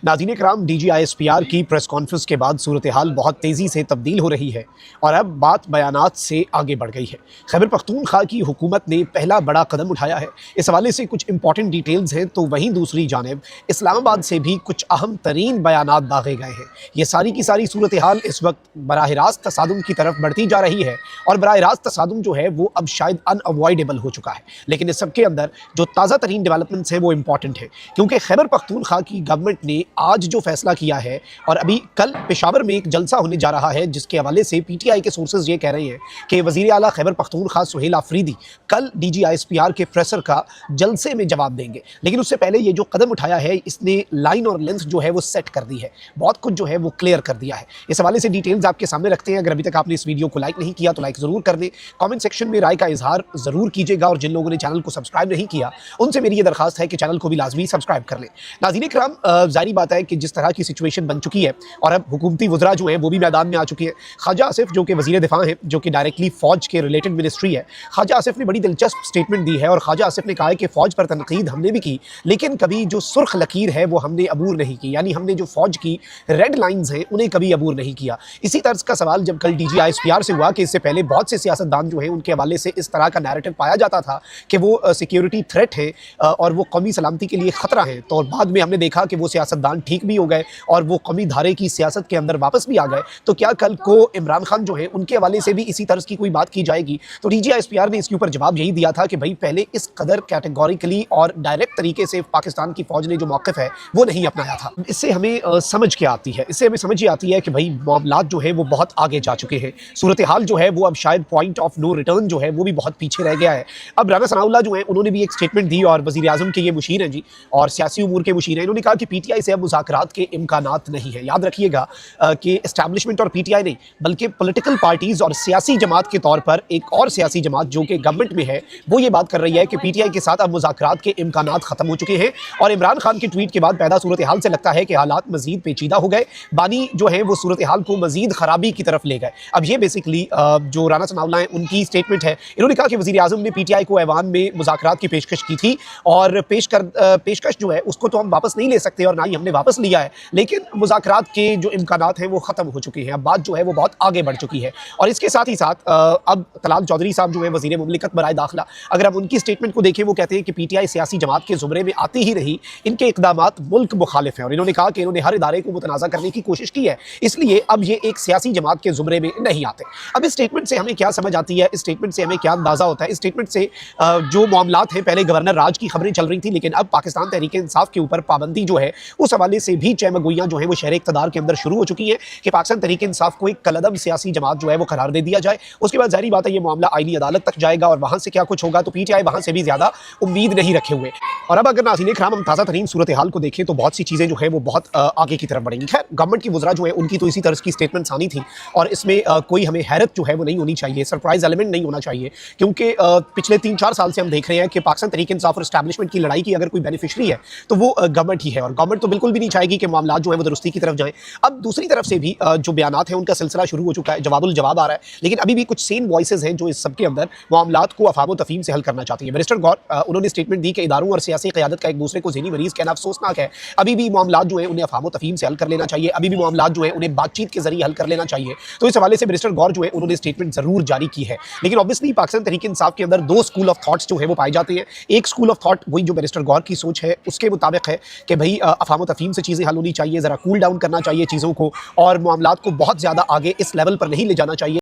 नाज़रीन इकराम, DGISPR की press conference के बाद सूरत हाल बहुत तेज़ी से तब्दील हो रही है और अब बात बयानात से आगे बढ़ गई है। खैबर पख्तूनख्वा की हुकूमत ने पहला बड़ा कदम उठाया है। इस हवाले से कुछ इंपॉर्टेंट डिटेल्स हैं, तो वहीं दूसरी जानिब इस्लामाबाद से भी कुछ अहम तरीन बयानात दागे गए हैं। ये सारी की सारी सूरत हाल इस वक्त बराह रास्त तसादुम की तरफ बढ़ती जा रही है और बराह रास्त तसादुम जो है वो अब शायद अनअवॉइडेबल हो चुका है। लेकिन इस सब के अंदर जो ताज़ा तरीन डेवलपमेंट्स हैं वो इंपॉर्टेंट है, क्योंकि खैबर पख्तूनख्वा की गवर्नमेंट ने आज जो फैसला किया है और अभी कल पेशावर में एक जलसा होने जा रहा है, जिसके हवाले से PTI के सोर्सेज ये कह रहे हैं कि वज़ीर आला खैबर पख्तूनख्वा सुहेल आफरीदी कल DGISPR के प्रेसर का जलसे में जवाब देंगे। लेकिन उससे पहले ये जो कदम उठाया है, इसने लाइन और लेंथ जो है वो सेट कर दी है, बहुत कुछ जो है वो क्लियर कर दिया है। इस हवाले से डिटेल्स आपके सामने रखते हैं। अगर अभी तक आपने इस वीडियो को लाइक नहीं किया तो लाइक ज़रूर कर दें, कॉमेंट सेक्शन में राय का इजहार ज़रूर कीजिएगा और जिन लोगों ने चैनल को सब्सक्राइब नहीं किया उनसे मेरी ये दरखास्त है कि चैनल को भी लाजमी सब्सक्राइब कर लें। नाज़रीन इकराम, जाहिर बात है कि जिस तरह की सिचुएशन बन चुकी है और अब हुकूमती वज़रा जो हैं वो भी मैदान में आ चुकी है। ख्वाजा आसिफ जो कि वज़ीर दिफा हैं, जो कि डायरेक्टली फ़ौज के रिलेटेड मिनिस्ट्री है, ख्वाजा आसिफ ने बड़ी दिलचस्प स्टेटमेंट दी है और ख्वाजा आसिफ ने कहा है कि फ़ौज पर तनकीद हमने भी की, लेकिन कभी जो सुर्ख लकीर है वो हमने अबूर नहीं की, यानी हमने जो फ़ौज की रेड लाइन्स हैं उन्हें कभी अबूर नहीं किया। इसी तर्ज का सवाल जब कल DGISPR से हुआ कि इससे पहले बहुत से सियासतदान जो हैं उनके हवाले से इस तरह का नैरेटिव पाया जाता था कि वो सिक्योरिटी थ्रेट है और वो कौमी सलामती के लिए ख़तरा है, तो बाद में हमने देखा कि वो सियासतदान ठीक भी हो गए और वो कौमी धारे की सियासत के अंदर वापस भी आ गए। तो क्या कल को इमरान खान जो है उनके हवाले से भी इसी तरह की कोई बात की जाएगी? तो DGISPR ने इसके ऊपर जवाब यही दिया था कि भाई पहले इस कदर कैटेगोरिकली और डायरेक्ट तरीके से पाकिस्तान की फ़ौज ने जो मौक़िफ़ है वो नहीं अपनाया था। इससे हमें समझ क्या आती है, इससे हमें समझ ये आती है कि भाई मामलात जो है वो बहुत आगे जा चुके हैं। सूरत हाल जो है वो अब शायद पॉइंट ऑफ नो रिटर्न जो है वो भी बहुत पीछे रह गया है। अब राना सनाउल्लाह जो है उन्होंने भी एक स्टेटमेंट दी और वज़ीर आज़म के ये मुशीर हैं जी और सियासी उमूर के मुशीर हैं। इन्होंने कहा कि PTI से अब मुज़ाकरात के इम्कानात नहीं है। याद रखिएगा कि इस्टेब्लिशमेंट और PTI नहीं बल्कि पॉलिटिकल पार्टीज़ और सियासी जमात के तौर पर एक और सियासी जमात जो कि गवर्नमेंट में है वो ये बात कर रही है कि PTI के साथ अब मुज़ाकरात के इम्कानात ख़त्म हो चुके हैं। और इमरान खान की ट्वीट के बाद पैदा सूरत हाल से लगता है कि हालात मज़ीद पेचीदा हो गए, बानी जो है वो सूरत हाल को मज़ीद ख़राबी की तरफ ले गए। अब ये बेसिकली जो राना सनाउल्लाह हैं उनकी स्टेटमेंट है। इन्होंने कहा कि वज़ीर आज़म ने PTI को ऐवान में मुज़ाकरात की पेशकश की थी और पेशकश जो है उसको तो हम वापस नहीं ले सकते और ना ही हमने वापस लिया है, लेकिन मुज़ाकरात के जो इम्कानात हैं वो ख़त्म हो चुके हैं। अब बात जो है वो बहुत आगे बढ़ चुकी है। और इसके साथ ही साथ अब तलाल चौधरी साहब जो है वज़ीर मुमलिकत बराए दाखिला, अगर हम उनकी स्टेटमेंट को देखें वो कहते हैं कि PTI सियासी जमात के ज़ुमरे में आती ही नहीं, इनके इक़दामात मुल्क मुखालिफ हैं। और इन्होंने कहा कि इन्होंने हर इदारे को मुतनाज़ा करने की कोशिश की है, इसलिए अब ये एक सियासी जमात के ज़ुमरे में नहीं आते। अब इस स्टेटमेंट से हमें क्या समझ आती है, इस स्टेटमेंट से हमें क्या अंदाज़ा होता है? इस स्टेटमेंट से जो मामलात हैं, पहले गवर्नर राज की खबरें चल रही थी, लेकिन अब पाकिस्तान तहरीक इंसाफ के ऊपर पाबंदी जो है उस हवाले से भी चहमगोइयाँ जो है वो शहर इक़्तिदार के अंदर शुरू हो चुकी हैं कि पाकिस्तान तहरीक इंसाफ को एक कलअदम सियासी जमात जो है वो करार दे दिया जाए। उसके बाद जाहिर बात है ये मामला आईनी अदालत तक जाएगा और वहाँ से क्या कुछ होगा, तो PTI वहाँ से भी ज़्यादा उम्मीद नहीं रखे हुए। और अब अगर नाज़रीन इकराम हम ताज़ा तरीन सूरत हाल को देखें तो बहुत सी चीज़ें जो है वो बहुत आगे की तरफ बढ़ेंगी। खैर, गवर्नमेंट की वज़रा जो है उनकी तो इसी तरह की स्टेटमेंट्स आनी थी और इसमें कोई हमें हैरत जो है वो नहीं होनी चाहिए, सरप्राइज एलिमेंट नहीं होना चाहिए, क्योंकि पिछले 3-4 साल से हम देख रहे हैं कि पाकिस्तान तहरीक इंसाफ और एस्टैब्लिशमेंट की लड़ाई की अगर कोई बेनिफिशरी है तो वो गवर्नमेंट ही है और गवर्नमेंट तो बिल्कुल भी नहीं चाहेगी कि मामला जो है वो दुरुस्ती की तरफ जाएँ। अब दूसरी तरफ से भी जो बयानात हैं उनका सिलसिला शुरू हो चुका है, जवाबुल जवाब आ रहा है, लेकिन अभी भी कुछ सेम वॉइसेस हैं जो इस सब के अंदर मामलात को अफ़ाम व तफ़हीम से हल करना चाहती है। बैरिस्टर गौर उन्होंने स्टेटमेंट दी कि इदारों और सियासी क़यादत का एक दूसरे को ज़हनी मरीज़ कहना अफसोसनाक है। अभी भी मामलात जो है उन्हें अफ़ाम व तफ़हीम से हल कर लेना चाहिए, अभी भी मामलात जो है उन्हें बातचीत के जरिए हल कर लेना चाहिए। तो इस हवाले से बैरिस्टर गौर जो है उन्होंने स्टेटमेंट ज़रूर जारी की है। लेकिन ऑब्वियसली पाकिस्तान तहरीक इंसाफ के अंदर 2 स्कूल ऑफ थॉट्स जो है वो पाए जाते हैं। एक स्कूल ऑफ थॉट वही जो बैरिस्टर गौर की सोच है उसके मुताबिक है कि भाई अफ़ाम व तफ़हीम से चीज़ें हल होनी चाहिए, ज़रा कूल डाउन करना चाहिए चीज़ों को और मामलात को बहुत ज़्यादा आगे इस लेवल पर नहीं ले जाना चाहिए।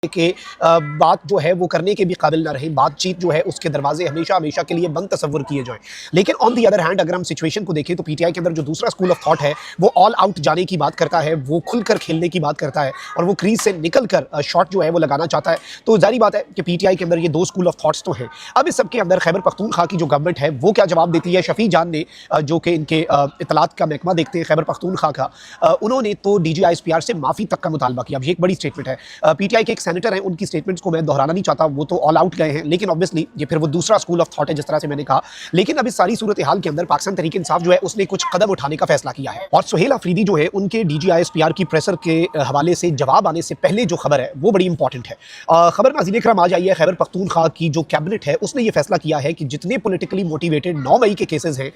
कि बात जो है वो करने के भी काबिल ना रहे, बातचीत जो है उसके दरवाजे हमेशा हमेशा के लिए बंद तस्वुर किए जाएँ। लेकिन ऑन दी अदर हैंड अगर हम सिचुएशन को देखें तो PTI के अंदर जो दूसरा स्कूल ऑफ थॉट है वो ऑल आउट जाने की बात करता है, वो खुलकर खेलने की बात करता है और वो क्रीज से निकल कर शॉट जो है वो लगाना चाहता है। तो जाहिर बात है कि PTI के अंदर ये 2 स्कूल ऑफ थॉट्स तो हैं। अब इस सब के अंदर खैबर पख्तूनख्वा की जो गवर्नमेंट है वो क्या जवाब देती है? शफी जान ने जो कि इनके इत्तलात का महकमा देखते हैं खैबर पख्तूनख्वा का, उन्होंने तो DGISPR से माफ़ी तक का मुतालबा किया। अब ये एक बड़ी स्टेटमेंट है। PTI के एक सेनेटर हैं उनकी स्टेटमेंट्स को मैं दोहराना नहीं चाहता, वो तो ऑल आउट गए हैं, लेकिन ऑब्वियसली ये फिर वो दूसरा स्कूल ऑफ थॉट है जिस तरह से मैंने कहा। लेकिन अब इस सारी सूरत हाल के अंदर पाकिस्तान तहरीक इंसाफ जो है उसने कुछ कदम उठाने का फैसला किया है और सुहेल अफरीदी जो है उनके DGISPR की प्रेशर के हवाले से जवाब आने से पहले जो खबर है वो बड़ी इंपॉर्टेंट है। खबर नाज़रीन इकराम आज आई है, खैबर पख्तूनख्वा की जो कैबिनेट है उसने ये फैसला किया है कि जितने पॉलिटिकली मोटिवेटेड 9 मई के केसेस हैं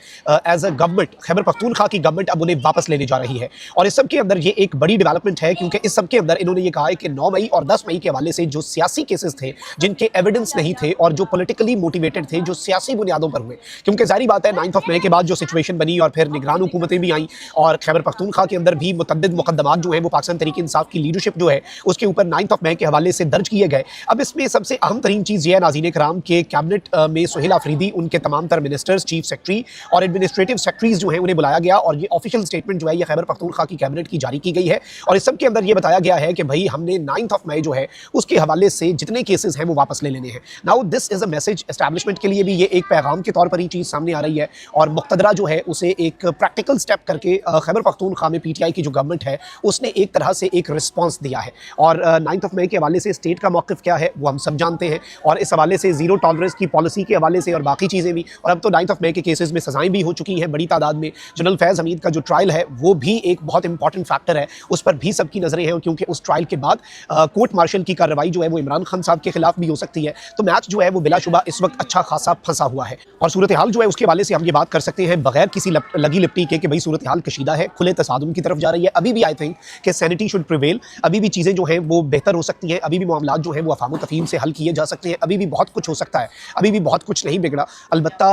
as a government, Khyber Pakhtunkhwa की गवर्नमेंट अब उन्हें वापस लेने जा रही है। और इस सब के अंदर ये एक बड़ी डेवलपमेंट है क्योंकि इस सब के अंदर इन्होंने ये कहा है कि 9 मई और 10 मई के हवाले से जो सियासी केसेस थे, जिनके एविडेंस नहीं थे और जो पॉलिटिकली मोटिवेटेड थे, जो सियासी बुनियादों पर हुए, क्योंकि जाहिर बात है 9 मई के बाद जो सिचुएशन बनी और फिर निगरान हुकूमतें भी आई और खैबर पख्तूनख्वा के अंदर भी मुतअद्दिद मुकदमात जो है वो पाकिस्तान तहरीक इंसाफ की लीडरशिप जो है उसके ऊपर 9 मई के हवाले से दर्ज किए गए। अब इसमें सबसे अहम तरीन चीज़ ये है नाज़रीन कराम के कैबिनेट में सुहेल अफरीदी, उनके तमाम तर मिनिस्टर्स, चीफ सेक्रेटरी और एडमिनिस्ट्रेटिव सेक्रेटरीज जो है उन्हें बुलाया गया और ये ऑफिशियल स्टेटमेंट जो है ये खैबर पख्तूनख्वा की कैबिनेट की जारी की गई है। और इस सब के अंदर ये बताया गया है कि भाई हमने 9 मई जो है उसके हवाले से जितने केसेस हैं वो वापस ले लेने हैं। Now this is a message establishment के लिए भी, ये एक पैगाम के तौर पर ही चीज़ सामने आ रही है और मुक़तदरा जो है उसे एक प्रैक्टिकल स्टेप करके खैबर पख्तूनख्वा में PTI की जो गवर्नमेंट है उसने एक तरह से एक रिस्पॉन्स दिया है। और 9 मई के हवाले से स्टेट का मौक़िफ़ क्या है वो हम सब जानते हैं और इस हवाले से ज़ीरो टॉलरेंस की पॉलिसी के हवाले से और बाकी चीज़ें भी, और अब तो 9 मई के केसेस में सज़ाएं भी हो चुकी हैं बड़ी तादाद में। जनरल फैज़ हमीद का जो ट्रायल है वो भी एक बहुत इंपॉर्टेंट फैक्टर है, उस पर भी सबकी नज़रें हैं क्योंकि उस ट्रायल के बाद कोर्ट मार्शल की कार्रवाई जो है वो इमरान खान साहब के खिलाफ भी हो सकती है। तो मैच जो है वो बिलाशुबा इस वक्त अच्छा खासा फंसा हुआ है और सूरत हाल जो है उसके हवाले से हम ये बात कर सकते हैं बगैर किसी लगी लिपटी के कि भाई सूरत हाल कशीदा है, खुले तसादुम की तरफ जा रही है। अभी भी आई थिंक कि सैनिटी शुड प्रिवेल, अभी भी चीज़ें जो हैं वो बेहतर हो सकती हैं, अभी भी मामलात जो हैं वो अफ़ाम तफ़हीम से हल किए जा सकते हैं, अभी भी बहुत कुछ हो सकता है, अभी भी बहुत कुछ नहीं बिगड़ा। अलबत्ता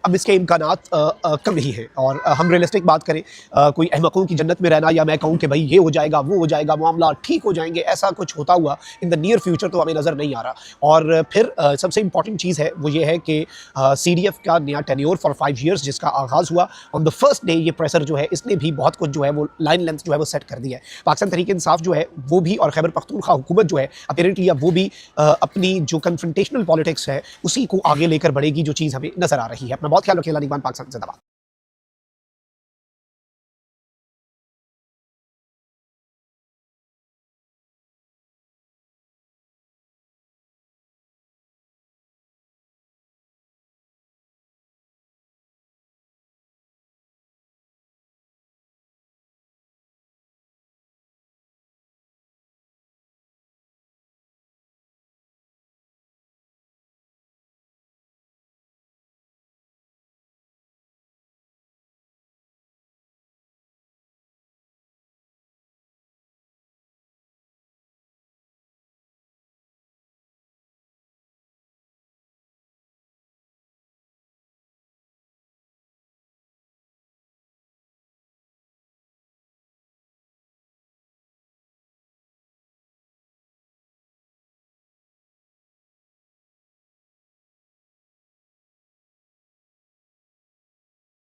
अब इसके इम्कानात कम ही हैं और हम रियलिस्टिक बात करें, कोई अहमकों की जन्नत में रहना या मैं कहूँ कि भाई ये हो जाएगा वो हो जाएगा, मामला ठीक हो जाएंगे, ऐसा कुछ होता हुआ इन द नियर फ्यूचर तो हमें नज़र नहीं आ रहा। और फिर सबसे इंपॉर्टेंट चीज़ है वो ये है कि CDF का नया टेन्योर फॉर 5 ईयर्स जिसका आगाज़ हुआ ऑन द फर्स्ट डे, ये प्रेशर जो है इसने भी बहुत कुछ जो है वो लाइन लेंथ जो है वो सेट कर दिया है। पाकिस्तान तहरीक इंसाफ जो है वो भी और खैबर पख्तूनख्वा हुकूमत जो है अपैरेंटली अब वो भी अपनी जो कन्फ्रंटेशनल पॉलिटिक्स है उसी को आगे लेकर बढ़ेगी, जो चीज़ हमें नज़र आ रही है। अपना बहुत ख्याल रखिए। पाकिस्तान जिंदाबाद।